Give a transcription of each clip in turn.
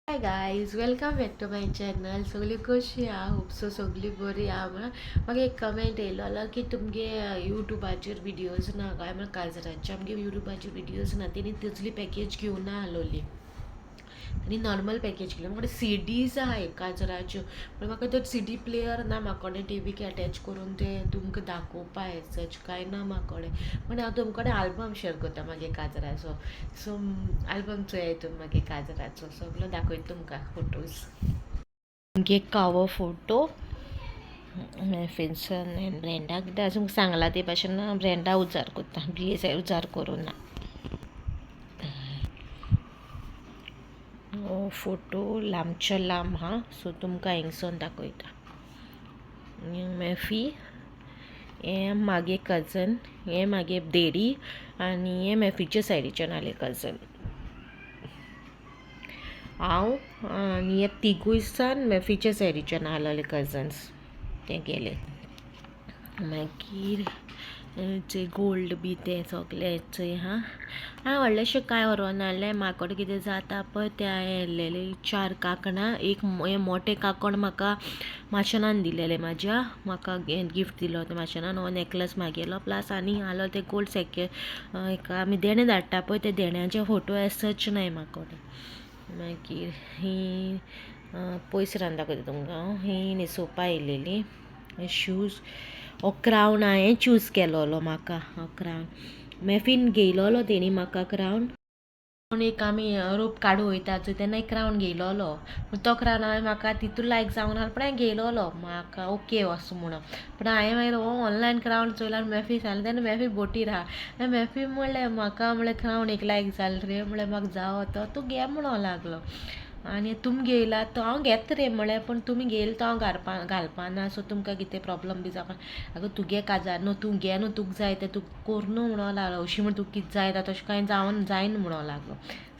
High guys, welcome back to my channel. सगळी कशी आहा? होप सो सगळी बरी आहा. म्हाका एक कमेंट येयलो की तुमगे युट्यूबाचेर विडियोज ना काय म्हण काजराचे आमगे युट्यूबाचेर विडियोज ना तेणी तसली पॅकेज घेवन आलोली आनी नॉर्मल पॅकेज केली. म्हाका सीडीज आहाय काजराच्यो पण म्हाका तो सीडी प्लेयर ना म्हाकोडे टीवीक अटॅच करून ते तुमकां दाखोवपा सच काय ना म्हाकोडे. पण हांव तुमकोडे आल्बम शेअर करता मागे काजराचो. सो आल्बम चोया तुमी मागे काजराचो सगळो दाखयता तुमकां फोटोज. तुमगे कावो फोटो मेफिन्सन ब्रँडा कितें अजून सांगला ते भाशेन ब्रँडा उजार कोत्ता, BSI उजार करूं ना. फोटो लांबच्या लांब हा, सो तुमकां हिंगसून दाखयता. मेफी हे मागे कजन, हे मागे देडी आनी हे मेफीचे सायडीच्यान आले कजन. हांव आनी हे तिगूय सान मेफीचे सायडीच्यान आसलेले कजन्स ते गेले. मागीर चंय गोल्ड बी ते सगळे चंय हांवें व्हडलेशें कांय व्हरोन नासलें. म्हाकोडे कितें जाता पळय ते हांवें व्हेल्लेले 4 कांकणां. एक हे मोठे कांकण म्हाका माशेनान दिलेले, म्हाका गिफ्ट दिलो ते माशेनान. हो नेकलस मागयलो प्लस आनी आलो ते गोल्ड एक आमी देणे धाडटा पळय ते देण्याचे फोटो एज सच नाय म्हाकोडे. मागीर ही पयस रावन दाखयता तुमकां. ही न्हेसोवपा येयलेली शूज. हो क्रावन हांवें चूज केलोलो म्हाका. हो क्रावन मेफीन घेयलोलो तेणी म्हाका क्रावन. एक आमी रोप काडूं वयता चोय तेन्ना एक क्रावन घेयलोलो. पूण तो क्रावन हांवें म्हाका तितून लायक जावंक ना पूण हांवें घेयलोलो म्हाका ओके असो म्हणून. पूण हांवें मागीर हो ऑनलायन क्रावन चोयलो आनी मेफी सांगलें तेन्ना मेफी बोटीर आहा. मेफी म्हणलें म्हाका म्हणल्यार क्रावन एक लायक जालें रे म्हणल्यार म्हाका जावो तो तूं घे म्हणूं लागलो. आनी तुमी घेयला तो हांव घेता रे म्हळें, पूण तुमी घेयला तो हांव घालपाना. सो तुमकां कितें प्रॉब्लम बी जावपा आगो तुगे काजार न्हू, तूं घे न्हू, तुका जाय तें तुका कोर न्हू म्हणूं लागलो. अशी म्हण तुका कितें जाय तशें कांय जायना म्हणूं लागलो.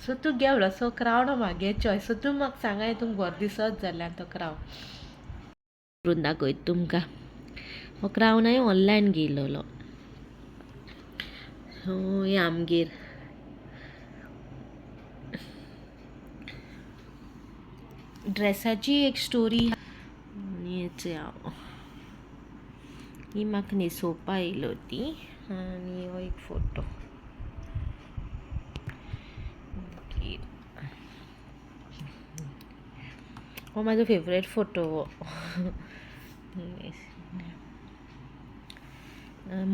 सो तूं घे म्हणलो. सो क्रावन म्हागे चॉयस. सो तुमी म्हाका सांगाय तुमकां बरो दिसत जाल्यार तो क्रावन करून दाखयता तुमकां. हो क्रावन हांवें ऑनलायन घेयलोलो. सो हे आमगेर ड्रेसाची एक स्टोरी. ही म्हाका न्हेसोवपा येयलो ती. आनी हो एक फोटो. हो म्हाजो फेवरेट फोटो हो.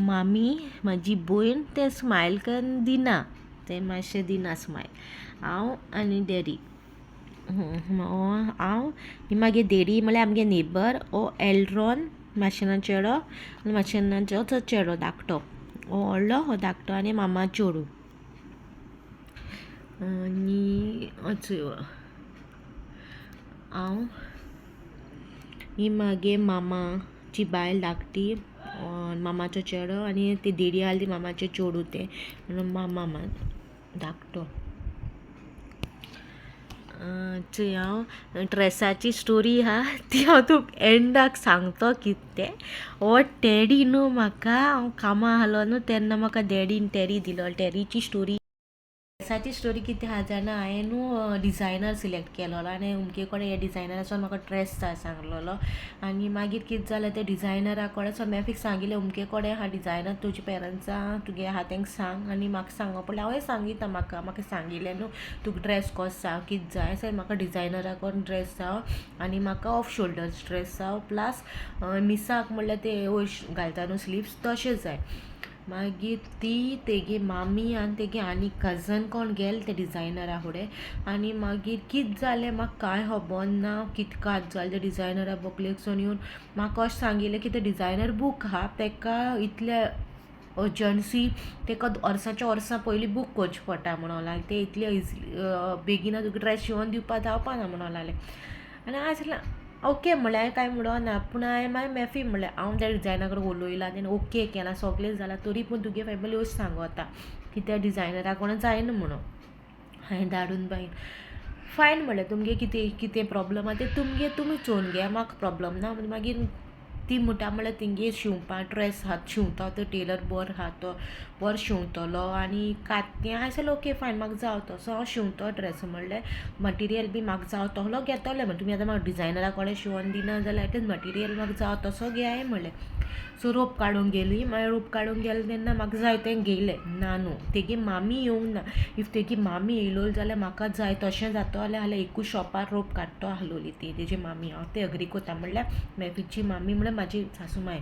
मामी म्हाजी भयण ते स्मायल करून दिना, ते मातशें दिना स्मायल. हांव आनी डॅडी. हांव ही मागे देडी म्हळ्यार आमगे नेबर. हो एल्ड्रॉन माशेना चेडो आनी माशेनाचो चेडो धाकटो. हो व्हडलो, हो धाकटो आनी मामा चेडूं. आनी हांव ही मागे मामाची बायल धाकटी, मामाचो चेडो आनी ती देडी आसली ती मामाचें चेडूं ते मामा धाकटो. चोय हांव ड्रेसाची स्टोरी आहा ती हांव तुका एंडाक सांगतो कितें तें. हो टॅडी न्हू म्हाका, हांव कामा आहलो न्हू तेन्ना म्हाका डॅडीन टॅडी दिलो. टॅडीची स्टोरी, ड्रेसाची स्टोरी कितें आहा जाणा, हांवें न्हू डिजायनर सिलेक्ट केलोलो आनी अमके कडेन हे डिजायनराचो म्हाका ड्रेस जाय सांगलोलो. आनी मागीर कितें जालें ते डिजायनरा कडेन सो मेफीक सांगिल्लें अमके कडेन आहा डिजायनर, तुज्या पेरंट्सा तुगे आहा तेंका सांग आनी म्हाका सांगो पडलें. हांवें सांगिता म्हाका सांगिल्लें न्हू तुका ड्रेस कसो जाय कितें जाय. सो म्हाका डिजायनरा कडून ड्रेस जावो आनी म्हाका ऑफ शोल्डर्स ड्रेस जावो प्लस मिसाक म्हणल्यार ते वयर घालता न्हू स्लीव्स तशें जाय. मागीर ती तेगे मामी आनी तेगे आनी कजन कोण गेले ते डिजायनरा फुडें आनी मागीर कितें जालें म्हाका कांय खबर ना कितें कात जालें. ते डिजायनरा बोकलेकसून येवन म्हाका अशें सांगिल्लें की ते डिजायनर बूक आहा तेका इतले अर्जंसी तेका वर्साच्या वर्सां पयलीं बूक करचें पडटा म्हणून लागलें. ते इतले बेगीना तुका ड्रेस शिंवोन दिवपा जावपाना म्हणून लागलें. आनी हांवें चिंतलें ओके म्हणलें, हांवें कांय म्हणोन ना. पूण हांवें मागीर मेफी म्हणलें हांव त्या डिजायनरा कडेन उलोयलां तेणें ओके केलां सगलें जालां. तरी पूण तुगे फॅमिली अशें सांगता की त्या डिजायनरा कडून जायना म्हणून. हांवें धाडून बाय फायन म्हणलें तुमगे कितें प्रॉब्लम आहा तें तुमी चोवन घे, म्हाका प्रॉब्लम ना. मागीर ती म्हणटा म्हणल्यार तेंगे शिवपा ड्रेस हात शिवता तो टेलर बरो आहा तो बरो शिवतलो आनी कात्यां आसल्यार ओके फायन म्हाका जाव तसो हांव शिवतो ड्रेस म्हणल्यार मटिरियल बी म्हाका जाव तसलो घेतले म्हण तुमी आतां म्हाका डिजायनरा कडेन शिवोन दिना जाल्यार एटलीस्ट मटिरियल म्हाका जाव तसो घेयाय म्हणलें सो रोप काडूंक गेली मागीर रोप काडूंक गेलें तेन्ना म्हाका जाय तें घेयलें ना न्हू तेगी मामी येवंक ना इफ तेगी मामी येयलो जाल्यार म्हाका जाय तशें जातलें जाल्यार एकूच शॉपार रोप काडटो आहलोली ती तेजी मामी हांव तें अग्री कोता म्हणल्यार मेफीची मामी म्हणल्यार म्हाजी सासूमाय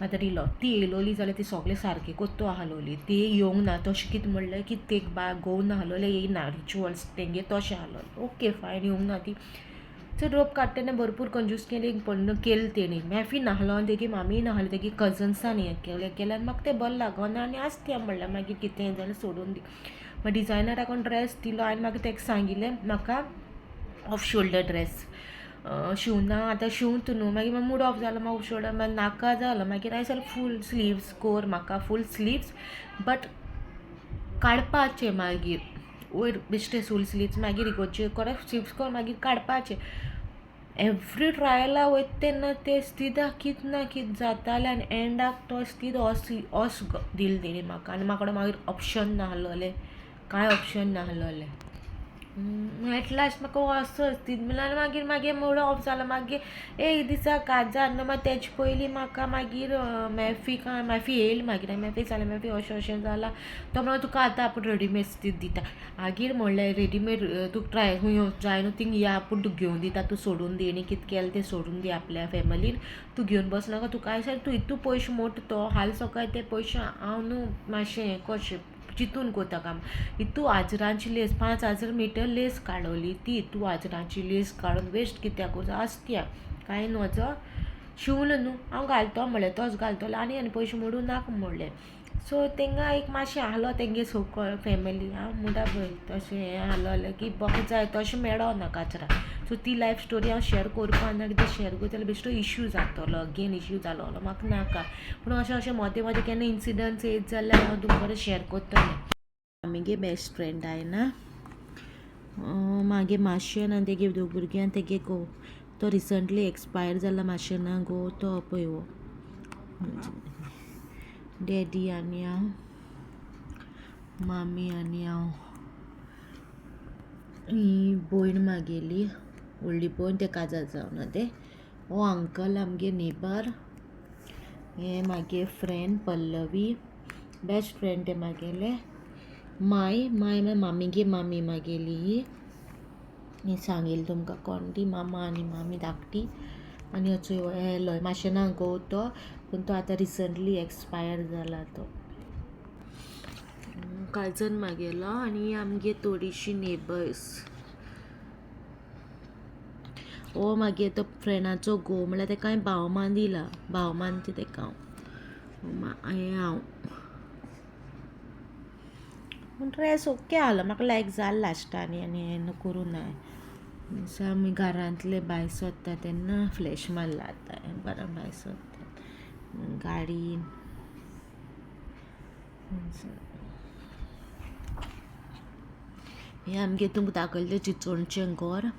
मातर इलो ती येयलोली जाल्यार ती सगळें सारकें कोत्तो आहलोली ती येवंक ना तशें कितें म्हणलें की ते गोवन आहलोले येयना रिच्युअल्स तेंगे तशें आहलोलें ओके फायन येवंक ना ती सो रोप काडटना भरपूर कंजूस केली पण केली तेणी मॅफी नाहलो आनी तेगी मामी नाहलो तेगी कजन्सान हें केल्यार म्हाका तें बरें लागोना आनी आसतें म्हणल्यार मागीर कितें जाल्यार सोडून दी मागीर डिजायनराक ड्रेस दिलो आनी म्हाका तेका सांगिल्लें म्हाका ऑफ शोल्डर ड्रेस शिवना आतां शिवंत न्हू मागीर मूड ऑफ जालो म्हाका ऑफ शोल्डर मागीर नाका जालो मागीर हांवें जाल्यार फूल स्लिव्स कोर म्हाका फूल स्लिव्स बट काडपाचें मागीर वयर बेश्टे फूल स्लिव्स मागीर इगोरचे परत स्लिव्स कोर मागीर काडपाचें एवरी ट्रायला वयता तेन्ना ते स्थिदा कित ना कित जातालें आनी एंडाक तो स्थिद ऑस दिल तेणी म्हाका आनी म्हाका मागीर ऑप्शन नाहलोलें कांय ऑप्शन नाहलोलें एट लास्ट म्हाका असो स्थित म्हणल्यार मागीर मागीर मूड ऑफ जालो मागीर एक दिसा काजार न्हू मागीर तेजे पयलीं म्हाका मागीर मॅफी येयली मागीर मॅफी जालें मॅफी अशें जालां तो म्हणून तुका आतां आपूण रेडीमेड स्टीच दिता मागीर म्हणलें रेडीमेड तुका ट्राय खूंय जाय न्हू थिंग या आपूण तुका घेवन दिता तूं सोडून दी आनी कितें केलें तें सोडून दी आपल्या फॅमिलीन तूं घेवन बसनाका तुका आयज तूं हितू पयशे मोट तो हाल सकाळ ते पयशे हांव न्हू मातशें हें कशें चिंतून कोता काम हितू आजरांची लेस 5,000 मिटर लेस काडवली ती हितू आजरांची लेस काडून वेस्ट कित्याक आसत्या कांय न्हू शिवलं न्हू हांव घालतो म्हणलें तोच घालतलो आनी पयशे मोडूं नाका म्हणलें सो तेंगा एक मातशें आहलो तेंगे सोकळ फॅमिली हांव म्हणटा पळय तशें हें आहलोलें की म्हाका जाय तशें मेळोना काजरा सो ती लायफ स्टोरी हांव शेअर करपा ना कितें शेअर करता जाल्यार बेश्टो इश्यू जातलो अगेन इश्यू जालोलो म्हाका नाका पूण अशें मोदें मोदें केन्ना इन्सिडंट्स येत जाल्यार हांव तुमकां बरें शेअर करतलें आमगे बेस्ट फ्रेंड आयना मागे माशेन आनी तेगे दोग भुरग्यां तेगे गो तो रिसंटली एक्सपायर जाला माशेना गो तो पळय वो डॅडी आनी हांव मामी आनी हांव ही भयण म्हागेली व्हडली भयण ते काजार जावना ते हो अंकल आमगे नेबर हे मागे फ्रेंड पल्लवी बेस्ट फ्रेंड ते म्हागेले माय मामीगे मामी म्हागेली ही सांगिल्ली तुमकां कोण ती मामा आनी मामी धाकटी आनी अचो येयलो माशेना गो तो पूण तो आतां रिसंटली एक्सपायर जाला तो काजन म्हागेलो आनी आमगे थोडीशीं नेबर्स हो मागीर तो फ्रेंडाचो घोव म्हणल्यार तेका हांवें भावमान दिला भावमान ती तेका हांव ड्रेस ओके आहलो म्हाका लायक जालें लास्टानी आनी हें करूं ना आमी घरांतले भायर सरता तेन्ना फ्लॅश मारला आतां बरें भायर सरता गाडयेन हें आमगे तुमकां दाखयलें चिचोणचें घर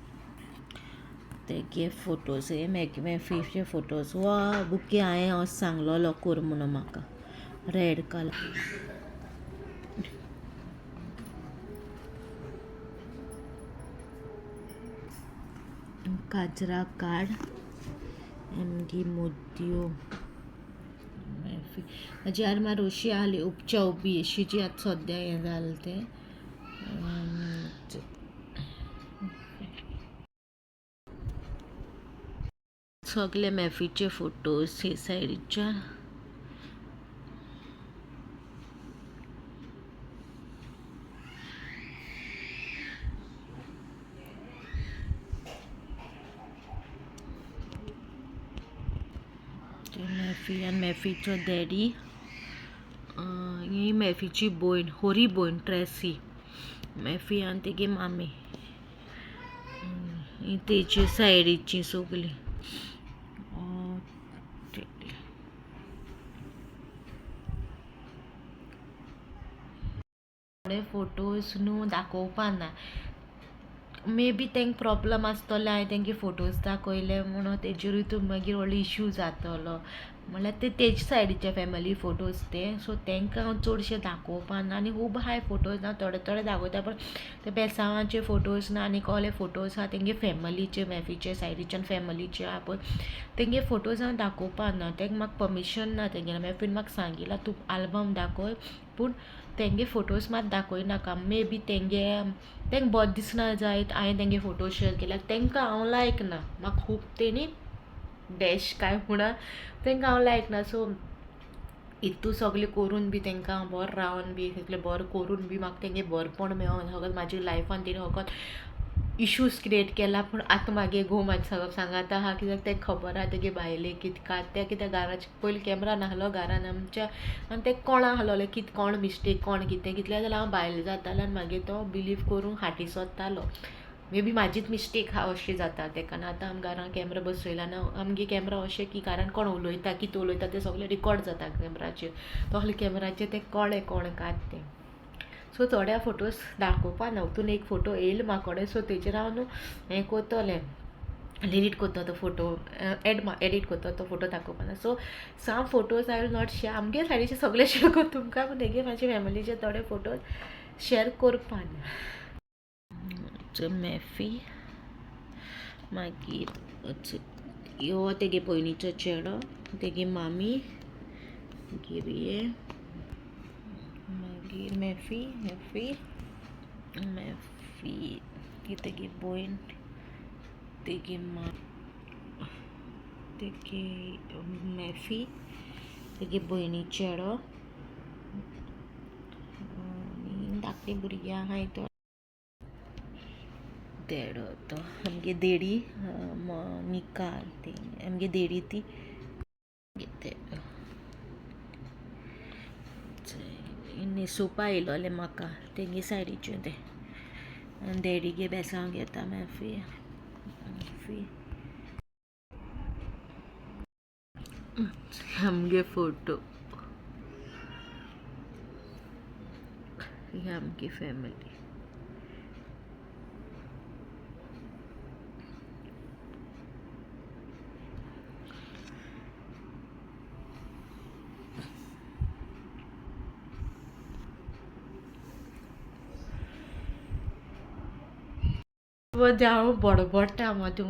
तेगे फोटोज हे मेफीचे फोटोज वा बुके हांवें असो सांगलोलो कोर म्हणून म्हाका रेड कलर काजरा कार्ड आमगी मोदयो म्हाजी आरमार अशी आहली उपच्या उबी अशी जी आतां सद्या हें जालें तें सगळे मॅफीचे फोटोज हे सायडीच्यान मॅफी आनी मॅफीचो डॅडी ही मॅफीची भयण होरी भयण ट्रेसी मॅफी आनी तेगे मामी ही तेची सायडीची सगळीं थोडे फोटोज न्हू दाखोवपा ना मे बी तेंक प्रॉब्लम आसतले हांवें तेंगे फोटोज दाखयले म्हणून तेजेरूय तूं मागीर व्हडलो इश्यू जातलो म्हणल्यार ते तेजे सायडीचे फॅमिली फोटोज ते सो तेंकां हांव चडशे दाखोवपा ना आनी खूब हाय फोटोज ना थोडे थोडे दाखयता पण ते बेसांवाचे फोटोज ना आनी कसले फोटोज आहा तेंगे फॅमिलीचे मॅफीचे सायडीच्यान फॅमिलीचे आहा पळय तेंगे फोटोज हांव दाखोवपा ना तेंक म्हाका परमिशन ना तेंगे मॅफीन म्हाका सांगिलां तूं आल्बम दाखय पूण तेंगे फोटोज मात दाखयनाका मे बी तेंक बरें दिसना जायत हांवें तेंगे फोटो शेअर केल्यार तेंकां हांव लायक ना म्हाका खूब तेणी डॅश काय म्हणा तेंकां हांव लायक ना सो इतू सगलें करून बी तेंकां बरें रावन बी सगलें बरें करून बी म्हाका तेंगे बरेंपण मेळोन सगळें म्हाज्या लायफान तेणी फकत इश्यूज क्रिएट केला पूण आतां मागे घोव म्हाजें सांगात आहा कित्याक तें खबर आहा तेगे बायले कितें ते कित्याक घराचे पयलीं कॅमेरा नाहलो घरान आमच्या आनी ते कोणा आहलोले कितें कोण मिस्टेक कोण कितें कितलें जाल्यार हांव भायलें जातालें आनी मागीर तो बिलीव करून हाटी सोदतालो मे बी म्हाजीच मिस्टेक आहा अशें जाता तेका आतां आमी घरान कॅमेरा बसयला ना आमगे कॅमेरा अशें की कारण कोण उलयता कितें उलयता तें सगळें रिकॉर्ड जाता कॅमेराचेर तो आहले कॅमेराचेर तें कळ्ळें कोण काय तें सो थोड्या फोटोज दाखोवपा ना हातून एक फोटो येयलो म्हाकोडे सो तेजेर हांव न्हू हें कोत्तोलें डिलीट कोत्तो तो फोटो एडीट कोत्तो तो फोटो दाखोवपाना so some photos I will not share आमगे सायडीचे सगळे शेअर कोत्ता तुमकां पूण तेगे म्हाजे फॅमिलीचे थोडे फोटोज शेअर कोरपाना मॅफी मागीर हो तेगे पयलींचो चेडो तेगे मामी गिरये मागीर मॅफी ती तेगे भयण तेगे तेगे मॅफी तेगे भयणी चेडो आनी धाकटी भुरगीं आहाय तो देडो तो आमगे देडी निका ती आमगे देडी ती न्हेसोवपा येयलोलें म्हाका तेंगे सायडीचे ते डॅडीगे बेसांव घेता मॅफी आमगे फोटो ही आमगी फॅमिली हांव बडबडटा मदें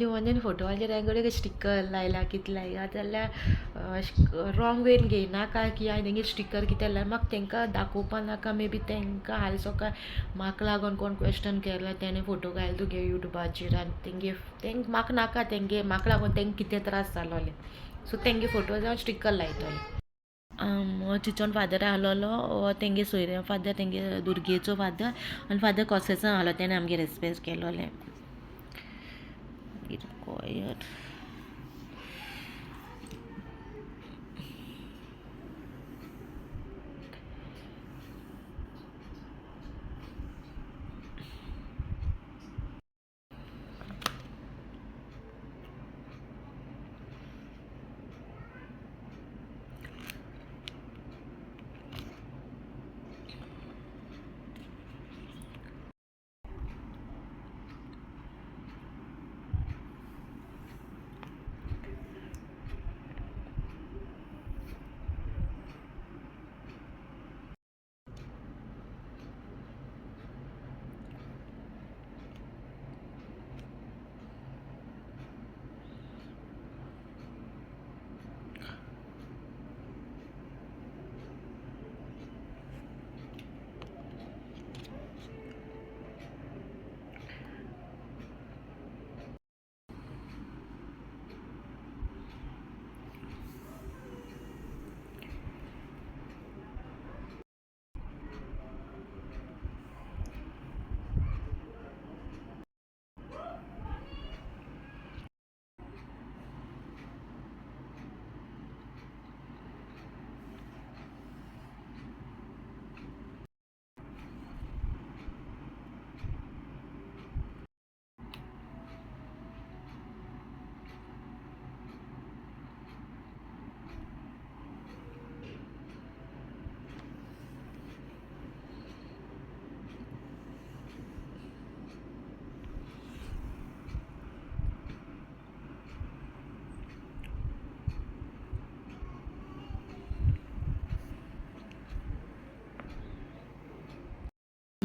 मदें फोटोवाचेर हांवें स्टिकर लायला कितें लायला जाल्यार रॉंग वेन घेयनाका की हांवें तेंगे स्टिकर कितें लायला म्हाका तेंकां दाखोवपा नाका मे बी तेंकां हाल सकाळ म्हाका लागून कोण क्वेश्चन केला तेणें फोटो घायल तुगे युट्यूबाचेर आनी म्हाका नाका तेंगे म्हाका लागून तेंकां कितें त्रास जालोले सो तेंगे फोटोज हांव स्टिकर लायतलें चिचोन फादर आहलोलो तेंगे सोयऱ्या फादर तेंगे दुर्गेचो फादर आनी फादर कोसेसान आहलो तेणें आमगे रेस्पेक्ट केलोलें कोयर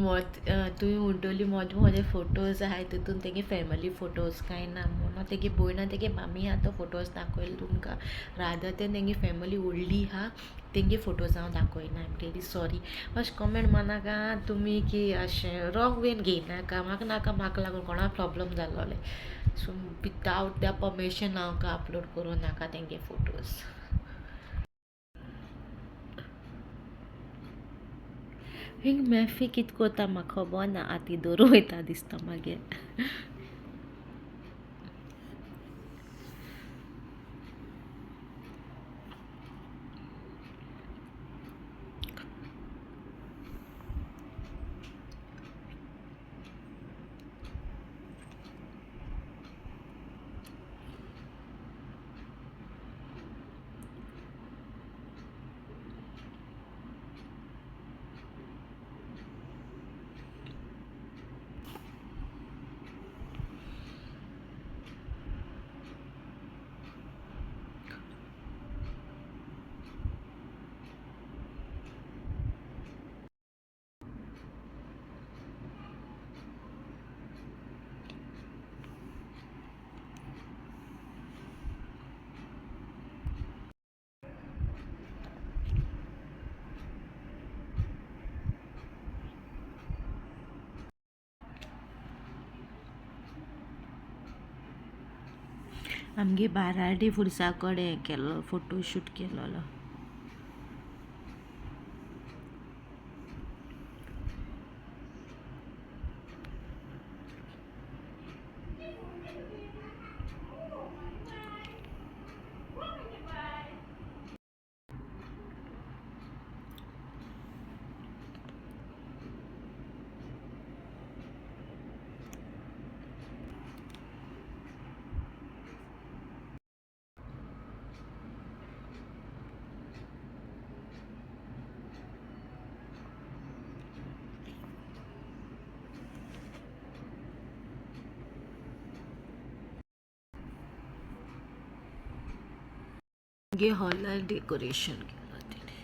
तुवें म्हणटली म्हजे फोटोज आहाय तितून तेगे फॅमिली फोटोज कांय ना म्हणून तेगे भयण तेगे मामी आहा तो फोटोज दाखयले तुमकां रादर तें तेंगे फॅमिली व्हडली आहा तेंगे फोटोज हांव दाखयना आय एम रियली सॉरी अशें कमेंट मानाका तुमी की अशें रॉंग वेन घेयनाका म्हाका नाका म्हाका लागून कोणा प्रॉब्लम जाल्लोले सो विदावट त्या परमिशन हांव अपलोड करूं नाका तेंगे फोटोज हिंग मॅफी कित कोता म्हाका खबर ना आती दवरूं वयता दिसता मागीर आमगे बाराडे फुडसा कडेन केलो फोटोशूट केलोलो आमगे हॉलार डेकोरेशन केलो तेणे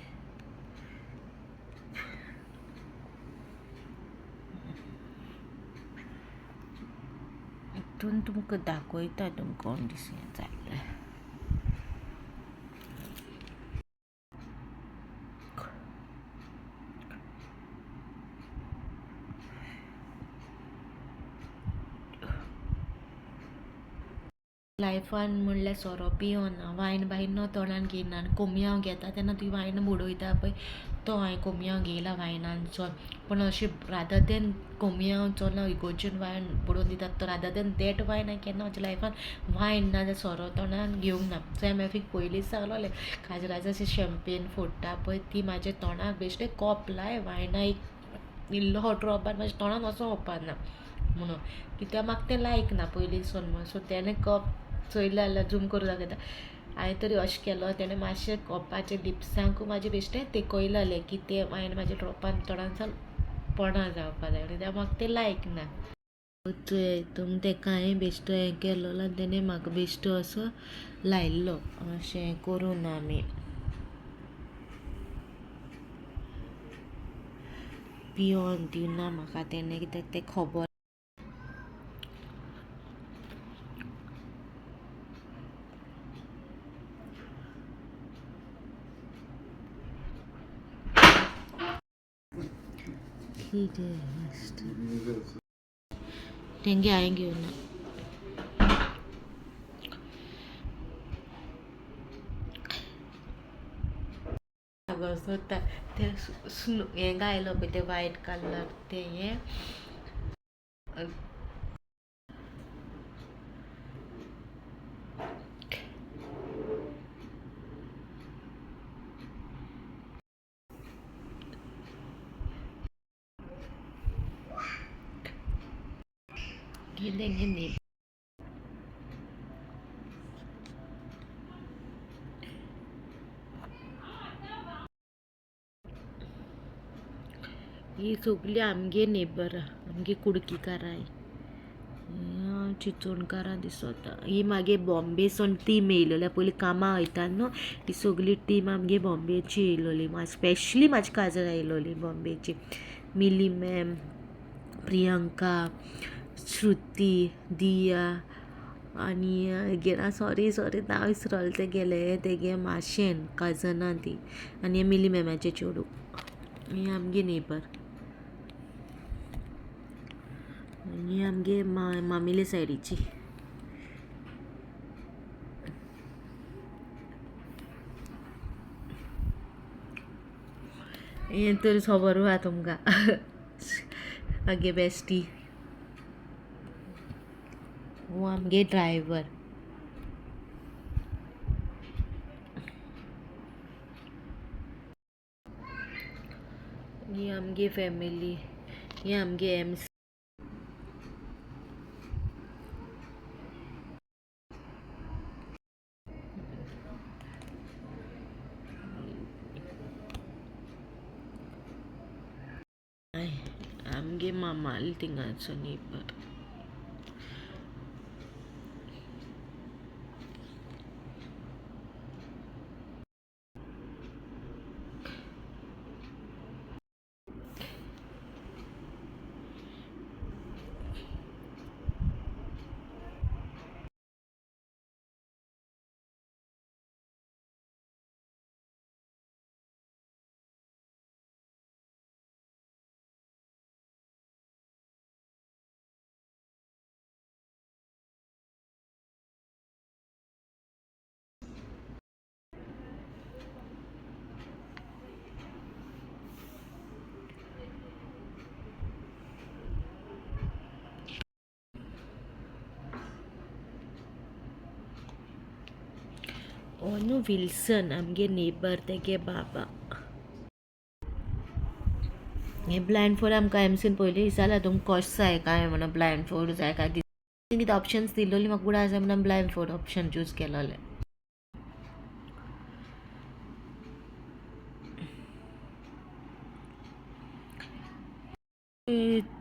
हितून तुमकां दाखयता तुमकां कोण दिसलें जाल्यार लायफान म्हणल्यार सोरो पियोना वायन बायन तोंडान घेयना आनी कोमयाव घेता तेन्ना ती वायन बुडयता पळय तो हांवें कोमयाव घेयला वायनांचो पूण अशें रादर देन कोमयावचो ना इगोर्जीन वायन बुडोवन दितात तो रादर देन दॅट वायन हांवें केन्ना म्हज्या लायफान वायन ना जाल्यार सोरो तोंडान घेवंक ना सो हांवें मागीर पयलींच सांगलोलें काजराचो अशें शॅम्पेन फोडटा पळय ती म्हाज्या तोंडाक बेश्टें कॉप लाय वायना एक इल्लो हो ड्रॉपार म्हाज्या तोंडान वचों वचपाना म्हणून कित्याक म्हाका तें लायक ना पयलींसून म्हणून सो तेणें कप चोयलें जाल्यार झूम करूं दाखयता हांवें तरी अशें केलो तेणें मातशें कॉपाचे लिप्सांकूय म्हाजें बेश्टें तेकयलेलें की तें हांवें म्हाज्या ड्रॉपान तोंडान पणां जावपा जाय कित्याक म्हाका तें लायक ना तुम तेका हांवें बेश्टो हें केलोलो आनी तेणें म्हाका बेश्टो असो लायल्लो अशें करून आमी पियोन दिवना म्हाका तेणें कित्याक तें खबर तेंगे हांवें घेवना सो तें हें गायलो पळय तें वायट कलर तें हें तेंगे न्ही ही सगळीं आमगे नेबर आमगे कुडकीकाराय चिंचोणकारां दिसता ही मागे बॉम्बेसून टीम येयलेली पयलीं कामां वयता न्हू ही सगळी टीम आमगे बॉम्बेची येयलोली स्पेशली म्हाजी काजर येयलोली बॉम्बेची मिली मॅम, प्रियंका, श्रुती, दिया आनी गेला सॉरी नांव विसरलें तेगे माशेन कजनां ती आनी मिली मॅमाचें चेडूं. ही आमगे नेबर आनी आमगे मामिले सायडीची. हें तर खबर आहा तुमकां. आगे बेश्टी वो आमगे ड्रायव्हर. ही आमगे फॅमिली. ही आमगे एमसी. आमगे मामाल थिंगाचो नेबर. न्हू विल्सन आमगे नेबर तेगे बाबा. हे ब्लायंड फोड आमकां एमसीन पयलीं विचारलें तुमकां कशें जाय काय म्हणून ब्लायंड फोड जाय काय कितें ऑप्शन्स दिल्लोली म्हाका बुडा जाय म्हणून ब्लायंड फोड ऑप्शन चूज केलोलें.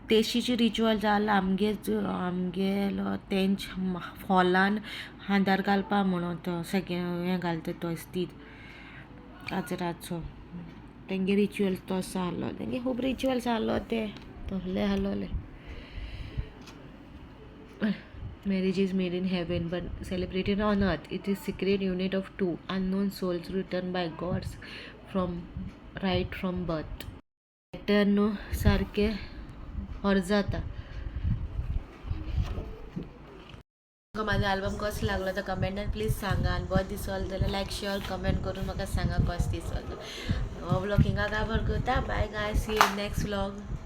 तेशीची रिच्युअल जाल आमगेलो तेंच हॉलान हांदार घालपा म्हणून तो हें घालता तो स्तीत काजराचो तेंगे रिच्युअल तसो आहलो. तेंगे खूब रिच्युअल्स आहलो ते तसले आहलोले. Marriage is made in heaven but celebrated on earth. It is secret unit of two unknown souls written by gods right from birth. न्हू सारके हर जाता. तुमकां म्हाजो आल्बम कसो लागलो तो कमेंटान प्लीज सांगा आनी बरो दिसलो जाल्यार लायक शेअर कमेंट करून म्हाका सांगा कसो दिसलो. हो व्लॉग हिंगा काबार करता. Bye guy, see you next vlog.